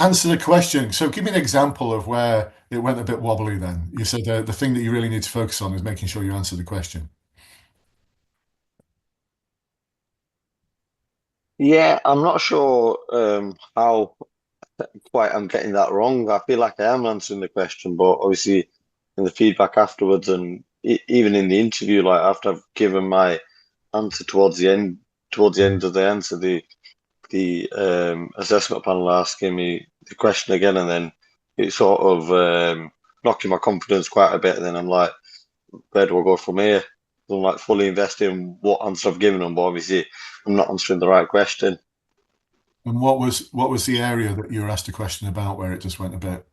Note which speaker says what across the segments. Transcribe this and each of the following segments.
Speaker 1: answer the question. So give me an example of where it went a bit wobbly then. You said the thing that you really need to focus on is making sure you answer the question.
Speaker 2: Yeah, I'm not sure how quite I'm getting that wrong. I feel like I am answering the question, but obviously in the feedback afterwards and even in the interview, like after I've given my answer towards the end of the answer, the assessment panel asking me the question again, and then it sort of knocking my confidence quite a bit. And then I'm like, where do I go from here? I'm like fully invested in what answer I've given them, but obviously I'm not answering the right question.
Speaker 1: And what was the area that you were asked a question about where it just went a bit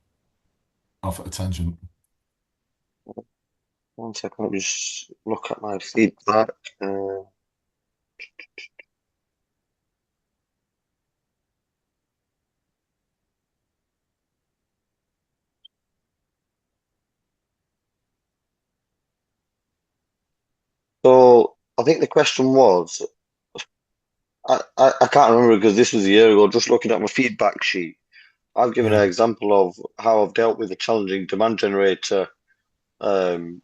Speaker 1: off at a tangent?
Speaker 2: One second, let me just look at my feedback. Uh, so I think the question was, I can't remember because this was a year ago. Just looking at my feedback sheet, I've given
Speaker 1: Yeah.
Speaker 2: an example of how I've dealt with a challenging demand generator. Um,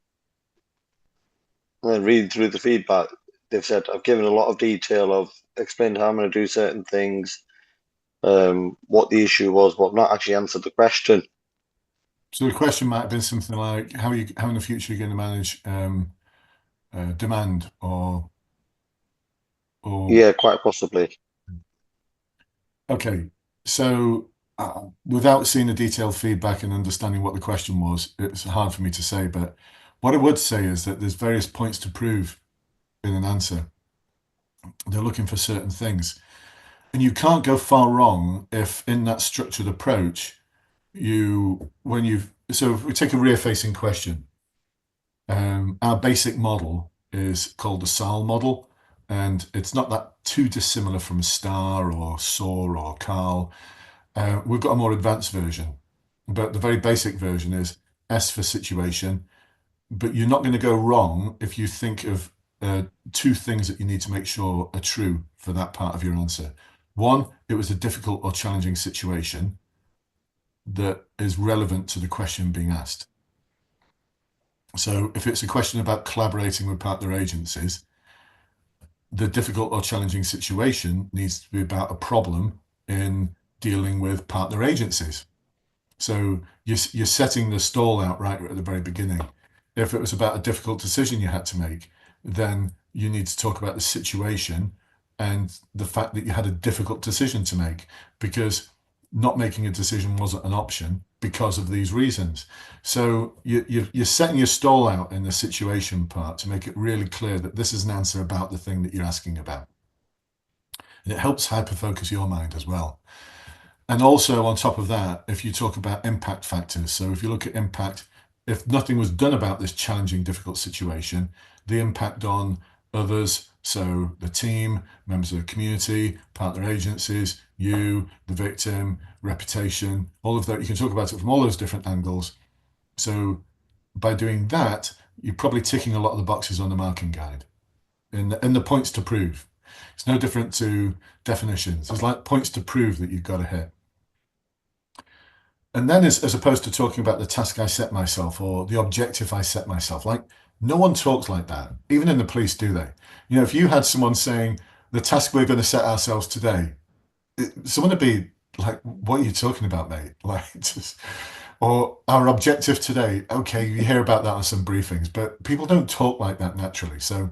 Speaker 2: and then reading through the feedback, they've said I've given a lot of detail of explained how I'm going to do certain things, what the issue was, but I've not actually answered the question.
Speaker 1: So the question might have been something like, how in the future are you going to manage demand or
Speaker 2: Yeah, quite possibly.
Speaker 1: okay. So without seeing the detailed feedback and understanding what the question was, it's hard for me to say. But what I would say is that there's various points to prove in an answer. They're looking for certain things. And you can't go far wrong if in that structured approach, so if we take a rear facing question, our basic model is called the SAL model, and it's not that too dissimilar from STAR or SOAR or CARL. We've got a more advanced version, but the very basic version is S for situation. But you're not going to go wrong if you think of two things that you need to make sure are true for that part of your answer. One, it was a difficult or challenging situation that is relevant to the question being asked. So if it's a question about collaborating with partner agencies, the difficult or challenging situation needs to be about a problem in dealing with partner agencies. So you're setting the stall out right at the very beginning. If it was about a difficult decision you had to make, then you need to talk about the situation and the fact that you had a difficult decision to make because not making a decision wasn't an option because of these reasons. So you're setting your stall out in the situation part to make it really clear that this is an answer about the thing that you're asking about. And it helps hyperfocus your mind as well. And also on top of that, if you talk about impact factors, so if you look at impact, if nothing was done about this challenging, difficult situation, the impact on others, so the team, members of the community, partner agencies, you, the victim, reputation, all of that, you can talk about it from all those different angles. So by doing that, you're probably ticking a lot of the boxes on the marking guide in the points to prove. It's no different to definitions. It's like points to prove that you've got to hit. And then as opposed to talking about the task I set myself or the objective I set myself, like no one talks like that. Even in the police, do they? You know, if you had someone saying the task we're going to set ourselves today, someone would be like, what are you talking about, mate? Like, just, or our objective today. Okay, you hear about that on some briefings, but people don't talk like that naturally. So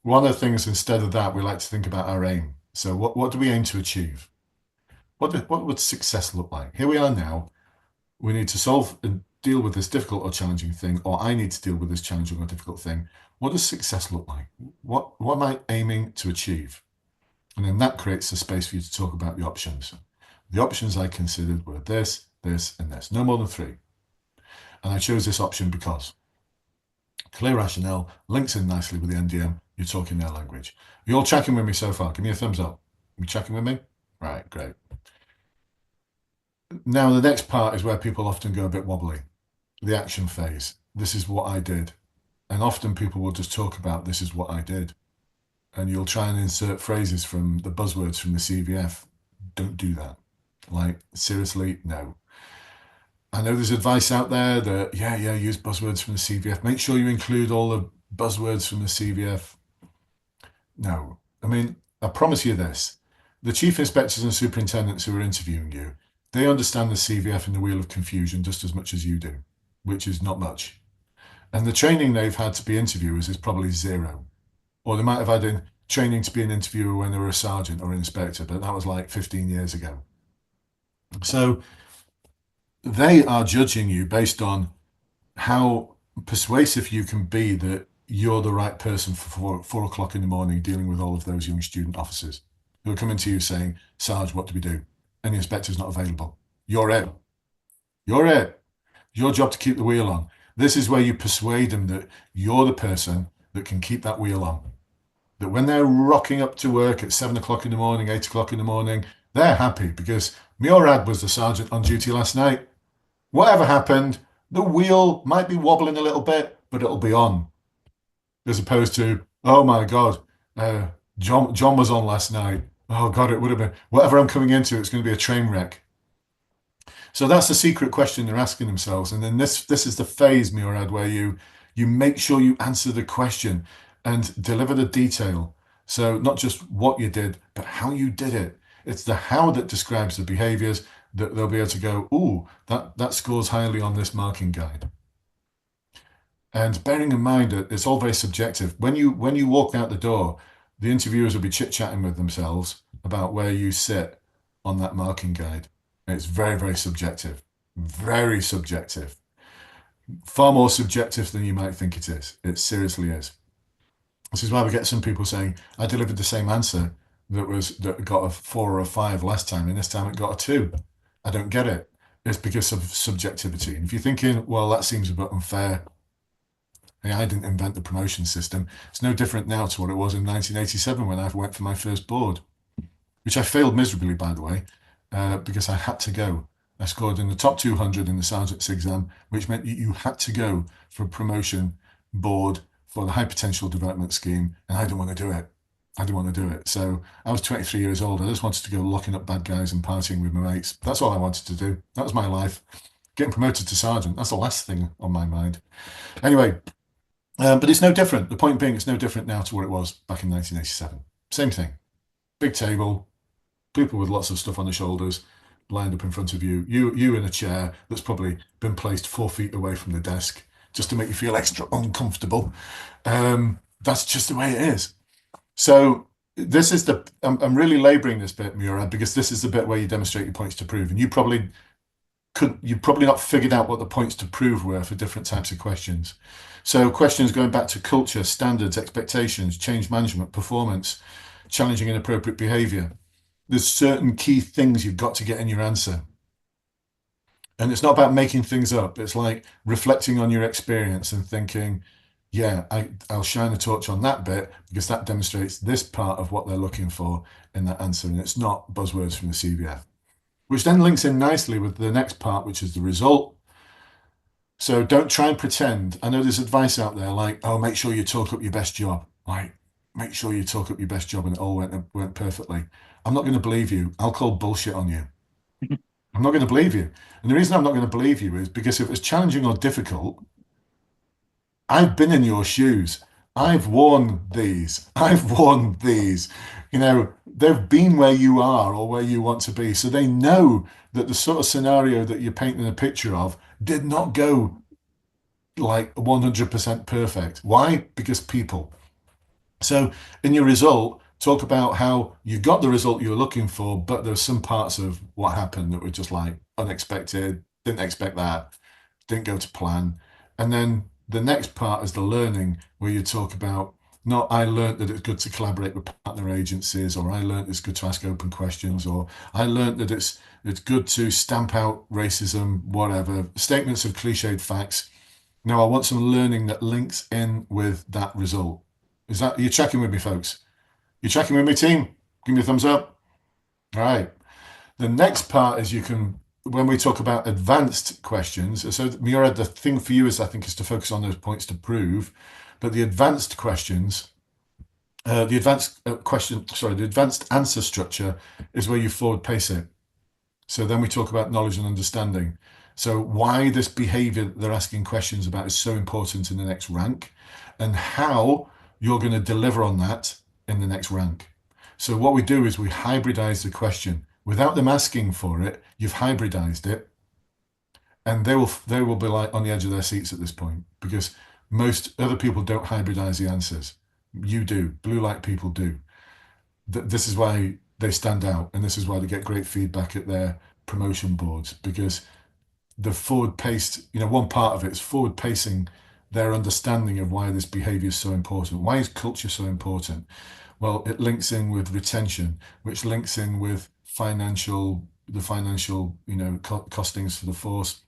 Speaker 1: one of the things instead of that, we like to think about our aim. So what do we aim to achieve? What would success look like? Here we are now. We need to solve and deal with this difficult or challenging thing, or I need to deal with this challenging or difficult thing. What does success look like? What am I aiming to achieve? And then that creates the space for you to talk about the options. The options I considered were this, this, and this. No more than three. And I chose this option because clear rationale links in nicely with the NDM. You're talking their language. You're all checking with me so far. Give me a thumbs up. You checking with me? Right, great. Now the next part is where people often go a bit wobbly. The action phase. This is what I did. And often people will just talk about this is what I did. And you'll try and insert phrases from the buzzwords from the CVF. Don't do that. Like, seriously, no. I know there's advice out there that, yeah, use buzzwords from the CVF. Make sure you include all the buzzwords from the CVF. No. I mean, I promise you this. The chief inspectors and superintendents who are interviewing you, they understand the CVF and the wheel of confusion just as much as you do, which is not much. And the training they've had to be interviewers is probably zero. Or they might have had in training to be an interviewer when they were a sergeant or an inspector, but that was like 15 years ago. So they are judging you based on how persuasive you can be that you're the right person for 4 o'clock in the morning dealing with all of those young student officers who are coming to you saying, Sarge, what do we do? And the inspector's not available. You're it. You're it. Your job to keep the wheel on. This is where you persuade them that you're the person that can keep that wheel on. That when they're rocking up to work at 7 o'clock in the morning, 8 o'clock in the morning, they're happy because Murad was the sergeant on duty last night. Whatever happened, the wheel might be wobbling a little bit, but it'll be on. As opposed to, oh my God, John was on last night. Oh God, it would have been, whatever I'm coming into, it's going to be a train wreck. So that's the secret question they're asking themselves. And then this is the phase, Murad, where you make sure you answer the question and deliver the detail. So not just what you did, but how you did it. It's the how that describes the behaviors that they'll be able to go, ooh, that scores highly on this marking guide. And bearing in mind that it's all very subjective. When you walk out the door, the interviewers will be chit-chatting with themselves about where you sit on that marking guide. It's very, very subjective. Very subjective. Far more subjective than you might think it is. It seriously is. This is why we get some people saying, I delivered the same answer that got a 4 or a 5 last time, and this time it got a 2. I don't get it. It's because of subjectivity. And if you're thinking, well, that seems a bit unfair, I didn't invent the promotion system. It's no different now to what it was in 1987 when I went for my first board, which I failed miserably, by the way, because I had to go. I scored in the top 200 in the sergeant's exam, which meant you had to go for a promotion board for the high potential development scheme, and I didn't want to do it. I didn't want to do it. So I was 23 years old. I just wanted to go locking up bad guys and partying with my mates. That's all I wanted to do. That was my life. Getting promoted to sergeant, that's the last thing on my mind. Anyway, but it's no different. The point being, it's no different now to what it was back in 1987. Same thing. Big table, people with lots of stuff on their shoulders, lined up in front of you. You in a chair that's probably been placed 4 feet away from the desk just to make you feel extra uncomfortable. That's just the way it is. So this is I'm really labouring this bit, Murad, because this is the bit where you demonstrate your points to prove, and you probably not figured out what the points to prove were for different types of questions. So questions going back to culture, standards, expectations, change management, performance, challenging inappropriate behavior. There's certain key things you've got to get in your answer. And it's not about making things up. It's like reflecting on your experience and thinking, yeah, I'll shine a torch on that bit because that demonstrates this part of what they're looking for in that answer. And it's not buzzwords from the CVF, which then links in nicely with the next part, which is the result. So don't try and pretend. I know there's advice out there like, oh, make sure you talk up your best job. Like, make sure you talk up your best job and it all went perfectly. I'm not going to believe you. I'll call bullshit on you. I'm not going to believe you. And the reason I'm not going to believe you is because if it's challenging or difficult, I've been in your shoes. I've worn these. I've worn these. They've been where you are or where you want to be. So they know that the sort of scenario that you're painting a picture of did not go like 100% perfect. Why? Because people. So in your result, talk about how you got the result you were looking for, but there's some parts of what happened that were just like unexpected, didn't expect that, didn't go to plan. And then the next part is the learning, where you talk about not I learned that it's good to collaborate with partner agencies, or I learned it's good to ask open questions, or I learned that it's good to stamp out racism, whatever. Statements of cliched facts. Now I want some learning that links in with that result. You're checking with me, folks? You checking with me, team? Give me a thumbs up. All right. The next part is when we talk about advanced questions. So Murad, the thing for you is, I think, is to focus on those points to prove. But the advanced questions, the advanced answer structure is where you forward pace it. So then we talk about knowledge and understanding. So why this behavior that they're asking questions about is so important in the next rank, and how you're going to deliver on that in the next rank. So what we do is we hybridize the question. Without them asking for it, you've hybridized it, and they will be like on the edge of their seats at this point, because most other people don't hybridize the answers. You do. Blue light people do. This is why they stand out, and this is why they get great feedback at their promotion boards, because the forward paced, one part of it is forward pacing their understanding of why this behavior is so important. Why is culture so important? Well, it links in with retention, which links in with the financial, costings for the force.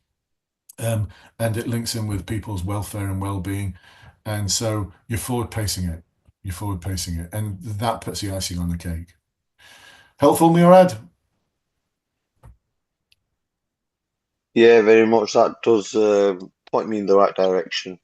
Speaker 1: And it links in with people's welfare and well-being. And so you're forward pacing it. You're forward pacing it. And that puts the icing on the cake. Helpful, Murad?
Speaker 2: Yeah, very much. That does point me in the right direction.